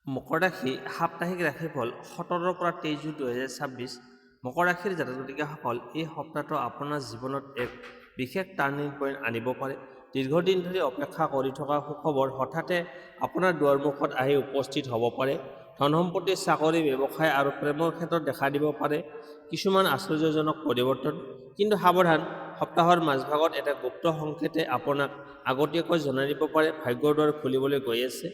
মকৰ ৰাশি সাপ্তাহিক ৰাশিফল 17 পৰা 23 জুন 2026। মকৰ ৰাশিৰ জাতক জাতিকাসকল, এই সপ্তাহটো আপোনাৰ জীৱনত এক বিশেষ টাৰ্ণিং পইণ্ট আনিব পাৰে। দীৰ্ঘদিন ধৰি অপেক্ষা কৰি থকা সুখবৰ হঠাতে আপোনাৰ দুৱাৰমুখত আহি উপস্থিত হ'ব পাৰে। ধন সম্পত্তি, চাকৰি, ব্যৱসায় আৰু প্ৰেমৰ ক্ষেত্ৰত দেখা দিব পাৰে কিছুমান আশ্চৰ্যজনক পৰিৱৰ্তন। কিন্তু সাৱধান, সপ্তাহৰ মাজভাগত এটা গুপ্ত সংকেতে আপোনাক আগতীয়াকৈ জনাই দিব পাৰে ভাগ্যৰ দুৱাৰ খুলিবলৈ গৈ আছে।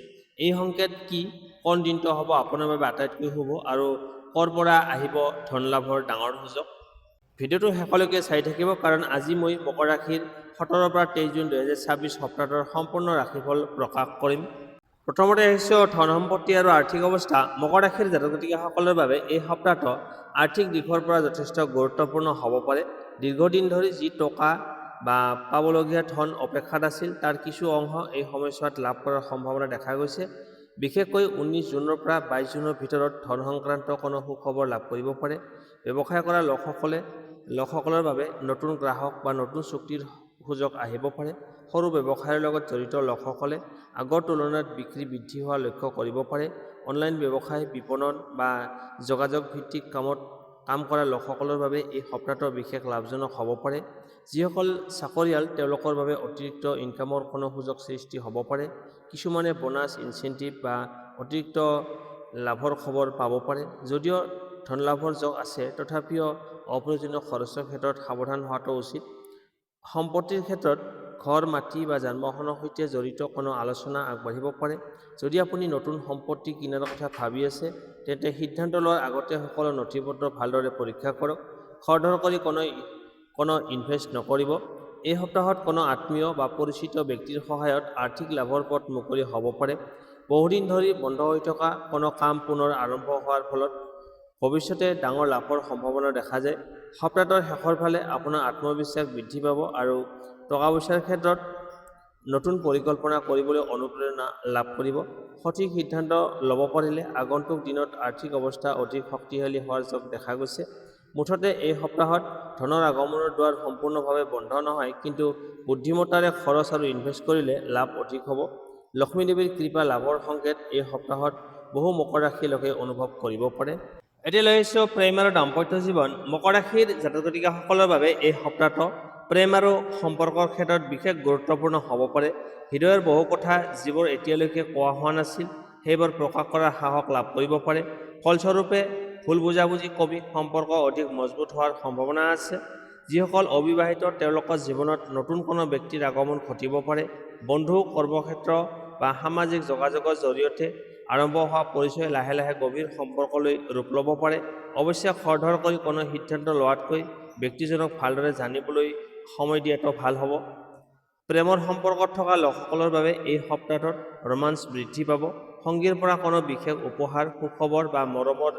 এই সংকেত কি? কোন দিনটো হ'ব আপোনাৰ বাবে আটাইতকৈ শুভ আৰু ক'ৰ পৰা আহিব ধন লাভৰ ডাঙৰ সুযোগ? ভিডিঅ'টো শেষলৈকে চাই থাকিব, কাৰণ আজি মই মকৰ ৰাশিৰ 17 পৰা 23 জুন 2026 সপ্তাহটোৰ সম্পূৰ্ণ ৰাশিফল প্ৰকাশ কৰিম। প্ৰথমতে আহিছোঁ ধন সম্পত্তি আৰু আৰ্থিক অৱস্থা। মকৰ ৰাশিৰ জাতক জাতিকাসকলৰ বাবে এই সপ্তাহটো আৰ্থিক দিশৰ পৰা যথেষ্ট গুৰুত্বপূৰ্ণ হ'ব পাৰে। দীৰ্ঘদিন ধৰি যি টকা বা পাবলগীয়া ধন অপেক্ষাত আছিল, তাৰ কিছু অংশ এই সময়ছোৱাত লাভ কৰাৰ সম্ভাৱনা দেখা গৈছে। বিশেষকৈ 19 জুনৰ পৰা 22 জুনৰ ভিতৰত ধন সংক্ৰান্ত কোনো সুখবৰ লাভ কৰিব পাৰে। ব্যৱসায় কৰা লোকসকলৰ বাবে নতুন গ্ৰাহক বা নতুন চুক্তিৰ সুযোগ আহিব পাৰে। সৰু ব্যৱসায়ৰ লগত জড়িত লোকসকলে আগৰ তুলনাত বিক্ৰী বৃদ্ধি হোৱা লক্ষ্য কৰিব পাৰে। অনলাইন ব্যৱসায়, বিপণন বা যোগাযোগ ভিত্তিক কাম কৰা লোকসকলৰ বাবে এই সপ্তাহটো বিশেষ লাভজনক হ'ব পাৰে। যিসকল চাকৰিয়াল, তেওঁলোকৰ বাবে অতিৰিক্ত ইনকামৰ কোনো সুযোগ সৃষ্টি হ'ব পাৰে। কিছুমানে বোনাছ, ইনচেণ্টিভ বা অতিৰিক্ত লাভৰ খবৰ পাব পাৰে। যদিও ধন লাভৰ যোগ আছে, তথাপিও অপ্ৰয়োজনীয় খৰচৰ ক্ষেত্ৰত সাৱধান হোৱাটো উচিত। সম্পত্তিৰ ক্ষেত্ৰত ঘৰ, মাটি বা যান-বাহনৰ সৈতে জড়িত কোনো আলোচনা আগবাঢ়িব পাৰে। যদি আপুনি নতুন সম্পত্তি কিনাৰ কথা ভাবি আছে, তেন্তে সিদ্ধান্ত লোৱাৰ আগতে সকলো নথিপত্ৰ ভালদৰে পৰীক্ষা কৰক। খৰধৰ কৰি কোনো ইনভেষ্ট নকৰিব। এই সপ্তাহত কোনো আত্মীয় বা পৰিচিত ব্যক্তিৰ সহায়ত আৰ্থিক লাভৰ পথ মুকলি হ'ব পাৰে। বহুদিন ধৰি বন্ধ হৈ থকা কোনো কাম পুনৰ আৰম্ভ হোৱাৰ ফলত ভৱিষ্যতে ডাঙৰ লাভৰ সম্ভাৱনা দেখা যায়। সপ্তাহটোৰ শেষৰ ফালে আপোনাৰ আত্মবিশ্বাস বৃদ্ধি পাব আৰু টকা-পইচাৰ ক্ষেত্ৰত নতুন পৰিকল্পনা কৰিবলৈ অনুপ্ৰেৰণা লাভ কৰিব। সঠিক সিদ্ধান্ত ল'ব পাৰিলে আগন্তুক দিনত আৰ্থিক অৱস্থা অধিক শক্তিশালী হোৱাৰ যোগ দেখা গৈছে। মুঠতে এই সপ্তাহত ধনৰ আগমনৰ দুৱাৰ সম্পূৰ্ণভাৱে বন্ধ নহয়, কিন্তু বুদ্ধিমত্তাৰে খৰচ আৰু ইনভেষ্ট কৰিলে লাভ অধিক হ'ব। লক্ষ্মী দেৱীৰ কৃপা লাভৰ সংকেত এই সপ্তাহত বহু মকৰ ৰাশিৰ লোকে অনুভৱ কৰিব পাৰে। এতিয়া লৈ আহিছোঁ প্ৰেম আৰু দাম্পত্য জীৱন। মকৰ ৰাশিৰ জাতক জাতিকাসকলৰ বাবে এই সপ্তাহটো প্ৰেম আৰু সম্পৰ্কৰ ক্ষেত্ৰত বিশেষ গুৰুত্বপূৰ্ণ হ'ব পাৰে। হৃদয়ৰ বহু কথা যিবোৰ এতিয়ালৈকে কোৱা হোৱা নাছিল, সেইবোৰ প্ৰকাশ কৰাৰ সাহস লাভ কৰিব পাৰে। ফলস্বৰূপে ভুল বুজাবুজি কমি সম্পৰ্ক অধিক মজবুত হোৱাৰ সম্ভাৱনা আছে। যিসকল অবিবাহিত, তেওঁলোকৰ জীৱনত নতুন কোনো ব্যক্তিৰ আগমন ঘটিব পাৰে। বন্ধু, কৰ্মক্ষেত্ৰ বা সামাজিক যোগাযোগৰ জৰিয়তে আৰম্ভ হোৱা পৰিচয় লাহে লাহে গভীৰ সম্পৰ্কলৈ ৰূপ ল'ব পাৰে। অৱশ্যে খৰধৰ কৰি কোনো সিদ্ধান্ত লোৱাতকৈ ব্যক্তিজনক ভালদৰে জানিবলৈ সময় দিয়াটো ভাল হ'ব। প্ৰেমৰ সম্পৰ্কত থকা লোকসকলৰ বাবে এই সপ্তাহটোত ৰোমাঞ্চ বৃদ্ধি পাব। সংগীৰ পৰা কোনো বিশেষ উপহাৰ, সুখবৰ বা মৰমৰ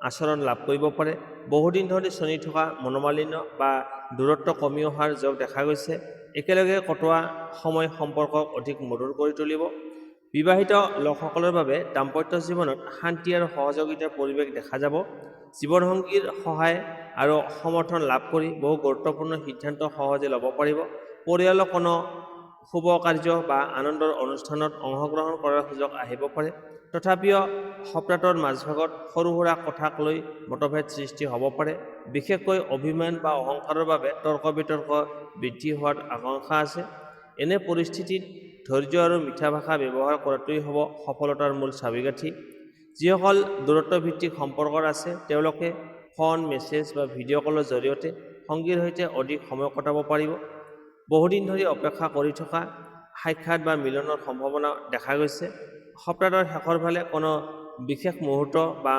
আচৰণ লাভ কৰিব পাৰে। বহুদিন ধৰি চলি থকা মনোমালিন্য বা দূৰত্ব কমি অহাৰ যোগ দেখা গৈছে। একেলগে কটোৱা সময় সম্পৰ্কক অধিক মধুৰ কৰি তুলিব। বিবাহিত লোকসকলৰ বাবে দাম্পত্য জীৱনত শান্তি আৰু সহযোগিতাৰ পৰিৱেশ দেখা যাব। জীৱনসংগীৰ সহায় আৰু সমৰ্থন লাভ কৰি বহু গুৰুত্বপূৰ্ণ সিদ্ধান্ত সহজে ল'ব পাৰিব। পৰিয়ালৰ কোনো শুভ কাৰ্য বা আনন্দৰ অনুষ্ঠানত অংশগ্ৰহণ কৰাৰ সুযোগ আহিব পাৰে। তথাপিও সপ্তাহটোৰ মাজভাগত সৰু সুৰা কথাক লৈ মতভেদ সৃষ্টি হ'ব পাৰে। বিশেষকৈ অভিমান বা অহংকাৰৰ বাবে তৰ্ক-বিতৰ্ক বৃদ্ধি হোৱাৰ আশংকা আছে। এনে পৰিস্থিতিত ধৈৰ্য আৰু মিঠা ভাষা ব্যৱহাৰ কৰাটোৱেই হ'ব সফলতাৰ মূল চাবিকাঠি। যিসকল দূৰত্বভিত্তিক সম্পৰ্কত আছে, তেওঁলোকে ফোন, মেছেজ বা ভিডিঅ' কলৰ জৰিয়তে সংগীৰ সৈতে অধিক সময় কটাব পাৰিব। বহুদিন ধৰি অপেক্ষা কৰি থকা সাক্ষাৎ বা মিলনৰ সম্ভাৱনা দেখা গৈছে। সপ্তাহটোৰ শেষৰ ফালে কোনো বিশেষ মুহূৰ্ত বা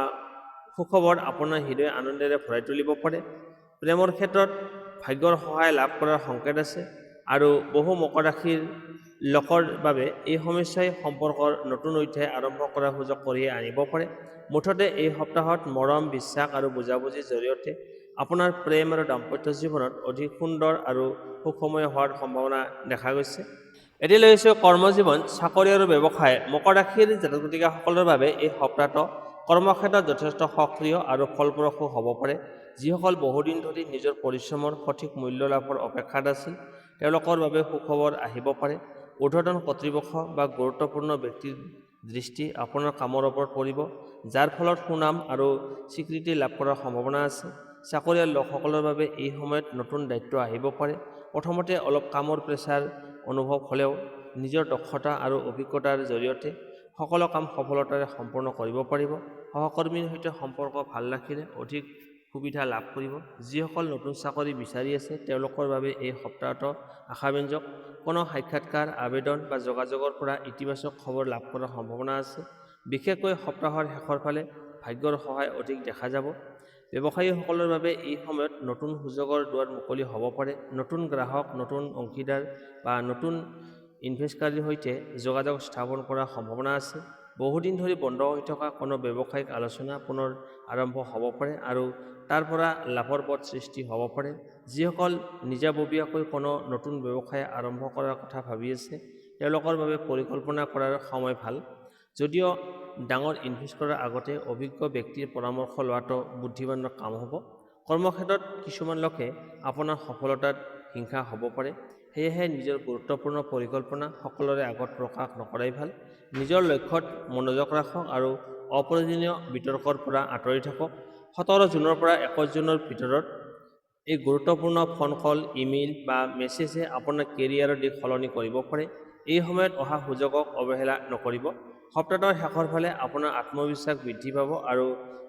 সুখবৰ আপোনাৰ হৃদয় আনন্দেৰে ভৰাই তুলিব পাৰে। প্ৰেমৰ ক্ষেত্ৰত ভাগ্যৰ সহায় লাভ কৰাৰ সংকেত আছে আৰু বহু মকৰ ৰাশিৰ লোকৰ বাবে এই সমস্যাই সম্পৰ্কৰ নতুন অধ্যায় আৰম্ভ কৰাৰ সুযোগ কঢ়িয়াই আনিব পাৰে। মুঠতে এই সপ্তাহত মৰম, বিশ্বাস আৰু বুজাবুজিৰ জৰিয়তে আপোনাৰ প্ৰেম আৰু দাম্পত্য জীৱনত অধিক সুন্দৰ আৰু সুখময় হোৱাৰ সম্ভাৱনা দেখা গৈছে। এতিয়া লৈ আহিছোঁ কৰ্মজীৱন, চাকৰি আৰু ব্যৱসায়। মকৰ ৰাশিৰ জাতক জাতিকাসকলৰ বাবে এই সপ্তাহটো কৰ্মক্ষেত্ৰত যথেষ্ট সক্ৰিয় আৰু ফলপ্ৰসূ হ'ব পাৰে। যিসকল বহুদিন ধৰি নিজৰ পৰিশ্ৰমৰ সঠিক মূল্য লাভৰ অপেক্ষাত আছিল, তেওঁলোকৰ বাবে সুখবৰ আহিব পাৰে। ঊৰ্ধ্বতন কৰ্তৃপক্ষ বা গুৰুত্বপূৰ্ণ ব্যক্তিৰ দৃষ্টি আপোনাৰ কামৰ ওপৰত পৰিব, যাৰ ফলত সুনাম আৰু স্বীকৃতি লাভ কৰাৰ সম্ভাৱনা আছে। চাকৰিয়াল লোকসকলৰ বাবে এই সময়ত নতুন দায়িত্ব আহিব পাৰে। প্ৰথমতে অলপ কামৰ প্ৰেছাৰ অনুভৱ হ'লেও নিজৰ দক্ষতা আৰু অভিজ্ঞতাৰ জৰিয়তে সকলো কাম সফলতাৰে সম্পূৰ্ণ কৰিব পাৰিব। সহকৰ্মীৰ সৈতে সম্পৰ্ক ভাল ৰাখিলে অধিক সুবিধা লাভ কৰিব। যিসকল নতুন চাকৰি বিচাৰি আছে তেওঁলোকৰ বাবে এই সপ্তাহটো আশাব্যঞ্জক। কোনো সাক্ষাৎকাৰ, আবেদন বা যোগাযোগৰ পৰা ইতিবাচক খবৰ লাভ কৰাৰ সম্ভাৱনা আছে। বিশেষকৈ সপ্তাহৰ শেষৰ ফালে ভাগ্যৰ সহায় অধিক দেখা যাব। ব্যৱসায়ীসকলৰ বাবে এই সময়ত নতুন সুযোগৰ দুৱাৰ মুকলি হ'ব পাৰে। নতুন গ্ৰাহক, নতুন অংশীদাৰ বা নতুন ইনভেষ্টকাৰীৰ সৈতে যোগাযোগ স্থাপন কৰাৰ সম্ভাৱনা আছে। বহুদিন ধৰি বন্ধ হৈ থকা কোনো ব্যৱসায়িক আলোচনা পুনৰ আৰম্ভ হ'ব পাৰে আৰু তাৰ পৰা লাভৰ পথ সৃষ্টি হ'ব পাৰে। যিসকল নিজাববীয়াকৈ কোনো নতুন ব্যৱসায় আৰম্ভ কৰাৰ কথা ভাবি আছে তেওঁলোকৰ বাবে পৰিকল্পনা কৰাৰ সময় ভাল। যদিও ডাঙৰ ইনভেষ্ট কৰাৰ আগতে অভিজ্ঞ ব্যক্তিৰ পৰামৰ্শ লোৱাটো বুদ্ধিমানৰ কাম হ'ব। কৰ্মক্ষেত্ৰত কিছুমান লোকে আপোনাৰ সফলতাত হিংসা হ'ব পাৰে। সেয়েহে নিজৰ গুৰুত্বপূৰ্ণ পৰিকল্পনা সকলোৰে আগত প্ৰকাশ নকৰাই ভাল। নিজৰ লক্ষ্যত মনোযোগ ৰাখক আৰু অপ্ৰয়োজনীয় বিতৰ্কৰ পৰা আঁতৰি থাকক। 17 জুনৰ পৰা 21 জুনৰ ভিতৰত এই গুৰুত্বপূৰ্ণ ফোন কল, ইমেইল বা মেছেজে আপোনাৰ কেৰিয়াৰৰ দিশ সলনি কৰিব পাৰে। এই সময়ত অহা সুযোগক অৱহেলা নকৰিব। সপ্তাহটোৰ শেষৰ ফালে আপোনাৰ আত্মবিশ্বাস বৃদ্ধি পাব আৰু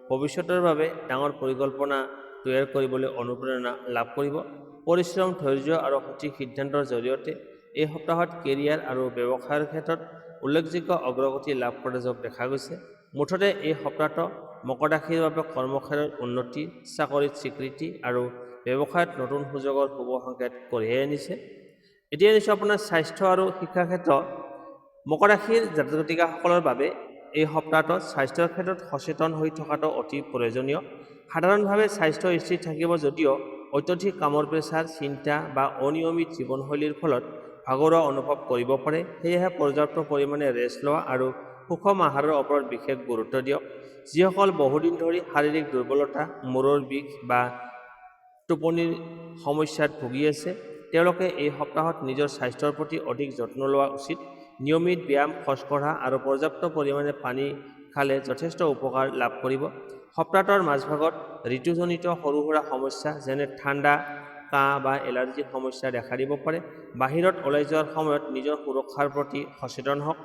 ভৱিষ্যতৰ বাবে ডাঙৰ পৰিকল্পনা তৈয়াৰ কৰিবলৈ অনুপ্ৰেৰণা লাভ কৰিব। পৰিশ্ৰম, ধৈৰ্য আৰু সঠিক সিদ্ধান্তৰ জৰিয়তে এই সপ্তাহত কেৰিয়াৰ আৰু ব্যৱসায়ৰ ক্ষেত্ৰত উল্লেখযোগ্য অগ্ৰগতি লাভ কৰাৰ যোগ দেখা গৈছে। মুঠতে এই সপ্তাহটো মকৰ ৰাশিৰ বাবে কৰ্মক্ষেত্ৰত উন্নতি, চাকৰিত স্বীকৃতি আৰু ব্যৱসায়ত নতুন সুযোগৰ শুভ সংকেত কঢ়িয়াই আনিছে। এতিয়া নিশ্চয় আপোনাৰ স্বাস্থ্য আৰু শিক্ষাৰ ক্ষেত্ৰত মকৰ ৰাশিৰ জাতক জাতিকাসকলৰ বাবে এই সপ্তাহটোত স্বাস্থ্যৰ ক্ষেত্ৰত সচেতন হৈ থকাটো অতি প্ৰয়োজনীয়। সাধাৰণভাৱে স্বাস্থ্য স্থিৰ থাকিব যদিও অত্যধিক কামৰ প্ৰেছাৰ, চিন্তা বা অনিয়মিত জীৱনশৈলীৰ ফলত ভাগৰুৱা অনুভৱ কৰিব পাৰে। সেয়েহে পৰ্যাপ্ত পৰিমাণে ৰেষ্ট লোৱা আৰু সুষম আহাৰৰ ওপৰত বিশেষ গুৰুত্ব দিয়ক। যিসকল বহুদিন ধৰি শাৰীৰিক দুৰ্বলতা, মূৰৰ বিষ বা টোপনিৰ সমস্যাত ভুগি আছে তেওঁলোকে এই সপ্তাহত নিজৰ স্বাস্থ্যৰ প্ৰতি অধিক যত্ন লোৱা উচিত। নিয়মিত ব্যায়াম, খোজকঢ়া আৰু পৰ্যাপ্ত পৰিমাণে পানী খালে যথেষ্ট উপকাৰ লাভ কৰিব। সপ্তাহটোৰ মাজভাগত ঋতুজনিত সৰু সুৰা সমস্যা যেনে ঠাণ্ডা, কাহ বা এলাৰ্জিৰ সমস্যা দেখা দিব পাৰে। বাহিৰত ওলাই যোৱাৰ সময়ত নিজৰ সুৰক্ষাৰ প্ৰতি সচেতন হওক।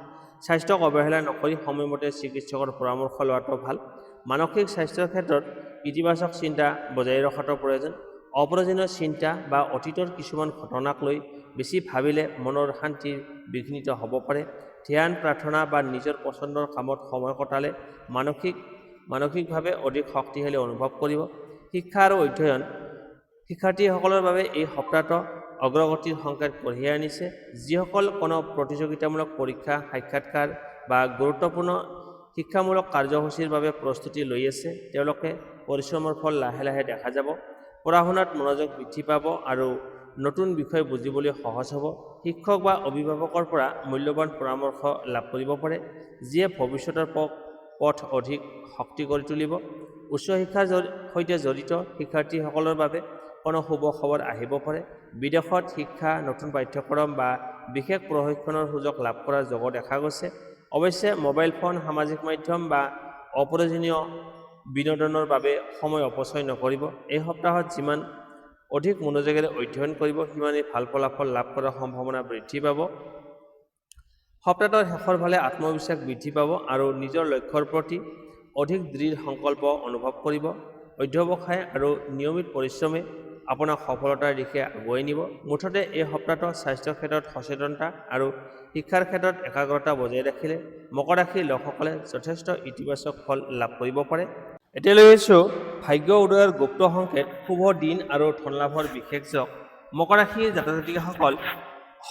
স্বাস্থ্যক অৱহেলা নকৰি সময়মতে চিকিৎসকৰ পৰামৰ্শ লোৱাটো ভাল। মানসিক স্বাস্থ্যৰ ক্ষেত্ৰত ইতিবাচক চিন্তা বজাই ৰখাটো প্ৰয়োজন। অপ্ৰয়োজনীয় চিন্তা বা অতীতৰ কিছুমান ঘটনাক লৈ বেছি ভাবিলে মনৰ শান্তি বিঘ্নিত হ'ব পাৰে। ধ্যান, প্ৰাৰ্থনা বা নিজৰ পচন্দৰ কামত সময় কটালে মানসিকভাৱে অধিক শক্তিশালী অনুভৱ কৰিব। শিক্ষা আৰু অধ্যয়ন শিক্ষাৰ্থীসকলৰ বাবে এই সপ্তাহটো অগ্ৰগতিৰ সংকেত কঢ়িয়াই আনিছে। যিসকল কোনো প্ৰতিযোগিতামূলক পৰীক্ষা, সাক্ষাৎকাৰ বা গুৰুত্বপূৰ্ণ শিক্ষামূলক কাৰ্যসূচীৰ বাবে প্ৰস্তুতি লৈ আছে তেওঁলোকে পৰিশ্ৰমৰ ফল লাহে লাহে দেখা যাব। পঢ়া-শুনাত মনোযোগ বৃদ্ধি পাব আৰু নতুন বিষয় বুজিবলৈ সহজ হ'ব। শিক্ষক বা অভিভাৱকৰ পৰা মূল্যৱান পৰামৰ্শ লাভ কৰিব পাৰে যিয়ে ভৱিষ্যতৰ পথ অধিক শক্তি কৰি তুলিব। উচ্চ শিক্ষাৰ সৈতে জড়িত শিক্ষাৰ্থীসকলৰ বাবে কোনো শুভ খবৰ আহিব পাৰে। বিদেশত শিক্ষা, নতুন পাঠ্যক্ৰম বা বিশেষ প্ৰশিক্ষণৰ সুযোগ লাভ কৰাৰ যোগ দেখা গৈছে। অৱশ্যে মোবাইল ফোন, সামাজিক মাধ্যম বা অপ্ৰয়োজনীয় বিনোদনৰ বাবে সময় অপচয় নকৰিব। এই সপ্তাহত যিমান অধিক মনোযোগেৰে অধ্যয়ন কৰিব সিমানেই ভাল ফলাফল লাভ কৰাৰ সম্ভাৱনা বৃদ্ধি পাব। সপ্তাহটোৰ শেষৰ ফালে আত্মবিশ্বাস বৃদ্ধি পাব আৰু নিজৰ লক্ষ্যৰ প্ৰতি অধিক দৃঢ় সংকল্প অনুভৱ কৰিব। অধ্যৱসায় আৰু নিয়মিত পৰিশ্ৰমে আপোনাক সফলতাৰ দিশে আগুৱাই নিব। মুঠতে এই সপ্তাহটো স্বাস্থ্যৰ ক্ষেত্ৰত সচেতনতা আৰু শিক্ষাৰ ক্ষেত্ৰত একাগ্ৰতা বজাই ৰাখিলে মকৰ ৰাশিৰ লোকসকলে যথেষ্ট ইতিবাচক ফল লাভ কৰিব পাৰে। এতিয়া লৈ আহিছোঁ ভাগ্য উদয়ৰ গুপ্ত সংকেত, শুভ দিন আৰু ধন লাভৰ বিশেষ যোগ। মকৰ ৰাশিৰ জাতক জাতিকাসকল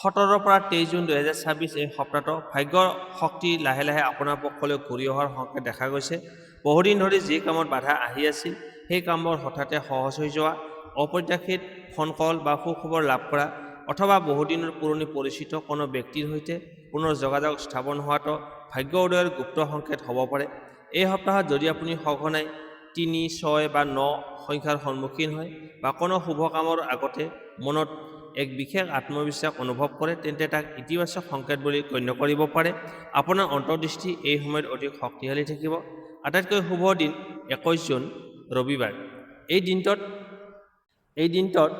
17 পৰা 23 জুন 2026 এই সপ্তাহটো ভাগ্যৰ শক্তি লাহে লাহে আপোনাৰ পক্ষলৈ ঘূৰি অহাৰ সংকেত দেখা গৈছে। বহুদিন ধৰি যি কামত বাধা আহি আছিল সেই কামবোৰ হঠাতে সহজ হৈ যোৱা, অপ্ৰত্যাশিত ফোন কল বা সুখবৰ লাভ কৰা অথবা বহুদিনৰ পুৰণি পৰিচিত কোনো ব্যক্তিৰ সৈতে পুনৰ যোগাযোগ স্থাপন হোৱাটো ভাগ্য উদয়ৰ গুপ্ত সংকেত হ'ব পাৰে। এই সপ্তাহত যদি আপুনি সঘনাই 3, 6 বা 9 সংখ্যাৰ সন্মুখীন হয় বা কোনো শুভ কামৰ আগতে মনত এক বিশেষ আত্মবিশ্বাস অনুভৱ কৰে তেন্তে তাক ইতিবাচক সংকেত বুলি গণ্য কৰিব পাৰে। আপোনাৰ অন্তৰ্দৃষ্টি এই সময়ত অধিক শক্তিশালী থাকিব। আটাইতকৈ শুভ দিন 21 জুন ৰবিবাৰ। এই দিনটোত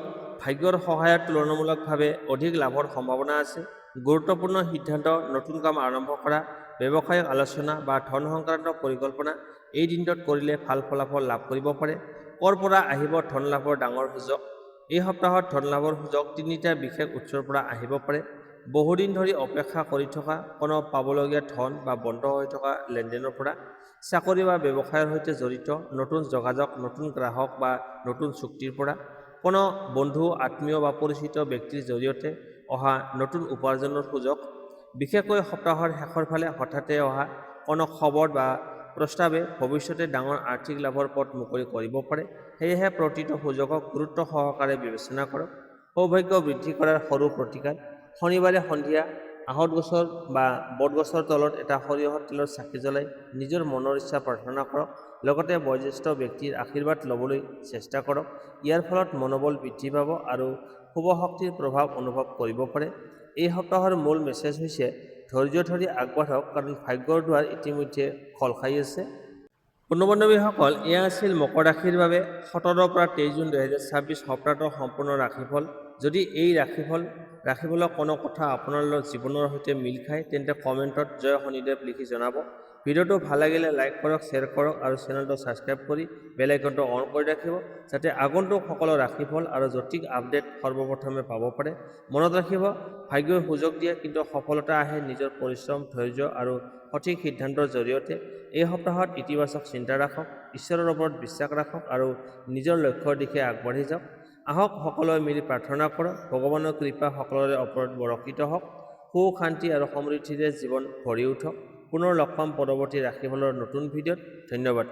ভাগ্যৰ সহায়ত তুলনামূলকভাৱে অধিক লাভৰ সম্ভাৱনা আছে। গুৰুত্বপূৰ্ণ সিদ্ধান্ত, নতুন কাম আৰম্ভ কৰা, ব্যৱসায়িক আলোচনা বা ধন সংক্ৰান্ত পৰিকল্পনা এই দিনটোত কৰিলে ভাল ফলাফল লাভ কৰিব পাৰে। কৰ পৰা আহিব ধন লাভৰ ডাঙৰ সুযোগ। এই সপ্তাহত ধন লাভৰ সুযোগ 3টা বিশেষ উৎসৰ পৰা আহিব পাৰে। বহুদিন ধৰি অপেক্ষা কৰি থকা কোনো পাবলগীয়া ধন বা বন্ধ হৈ থকা লেনদেনৰ পৰা, চাকৰি বা ব্যৱসায়ৰ সৈতে জড়িত নতুন যোগাযোগ, নতুন গ্ৰাহক বা নতুন চুক্তিৰ পৰা, কোনো বন্ধু, আত্মীয় বা পৰিচিত ব্যক্তিৰ জৰিয়তে অহা নতুন উপাৰ্জনৰ সুযোগ। বিশেষকৈ সপ্তাহৰ শেষৰ ফালে হঠাতে অহা কোনো খবৰ বা প্ৰস্তাৱে ভৱিষ্যতে ডাঙৰ আৰ্থিক লাভৰ পথ মুকলি কৰিব পাৰে। সেয়েহে প্ৰতিটো সুযোগক গুৰুত্ব সহকাৰে বিবেচনা কৰক। সৌভাগ্য বৃদ্ধি কৰাৰ সৰু প্ৰতিকাৰ, শনিবাৰে সন্ধিয়া আহঁত গছৰ বা বটগছৰ তলত এটা সৰিয়হৰ তেলৰ চাকি জ্বলাই নিজৰ মনৰ ইচ্ছা প্ৰাৰ্থনা কৰক। লগতে বয়োজ্যেষ্ঠ ব্যক্তিৰ আশীৰ্বাদ ল'বলৈ চেষ্টা কৰক। ইয়াৰ ফলত মনোবল বৃদ্ধি পাব আৰু শুভ শক্তিৰ প্ৰভাৱ অনুভৱ কৰিব পাৰে। এই সপ্তাহৰ মূল মেছেজ হৈছে ধৈৰ্য ধৰি আগবাঢ়ক, কাৰণ ভাগ্যৰ দুৱাৰ ইতিমধ্যে খোল খাই আছে। বন্ধু বান্ধৱীসকল, এয়া আছিল মকৰ ৰাশিৰ বাবে 17 পৰা 23 জুন 2026 সপ্তাহটোৰ সম্পূৰ্ণ ৰাশিফল। যদি এই ৰাশিফলৰ কোনো কথা আপোনাৰ জীৱনৰ সৈতে মিল খায় তেন্তে কমেণ্টত জয় শনিদেৱ লিখি জনাব। ভিডিঅ'টো ভাল লাগিলে লাইক কৰক, শ্বেয়াৰ কৰক আৰু চেনেলটো ছাবস্ক্ৰাইব কৰি বেল আইকনটো অন কৰি ৰাখিব, যাতে আগন্তুক সকলো ৰাশিফল আৰু জ্যোতিষ আপডেট সৰ্বপ্ৰথমে পাব পাৰে। মনত ৰাখিব, ভাগ্যই সুযোগ দিয়ে, কিন্তু সফলতা আহে নিজৰ পৰিশ্ৰম, ধৈৰ্য আৰু সঠিক সিদ্ধান্তৰ জৰিয়তে। এই সপ্তাহত ইতিবাচক চিন্তা ৰাখক, ঈশ্বৰৰ ওপৰত বিশ্বাস ৰাখক আৰু নিজৰ লক্ষ্যৰ দিশে আগবাঢ়ি যাওক। আহক সকলোৱে মিলি প্ৰাৰ্থনা কৰক, ভগৱানৰ কৃপা সকলোৰে ওপৰত বৰষিত হওক, সুখ, শান্তি আৰু সমৃদ্ধিৰে জীৱন ভৰি উঠক। পুনৰ লগ পাম পৰৱৰ্তী ৰাশিফলৰ নতুন ভিডিঅ'ত। ধন্যবাদ।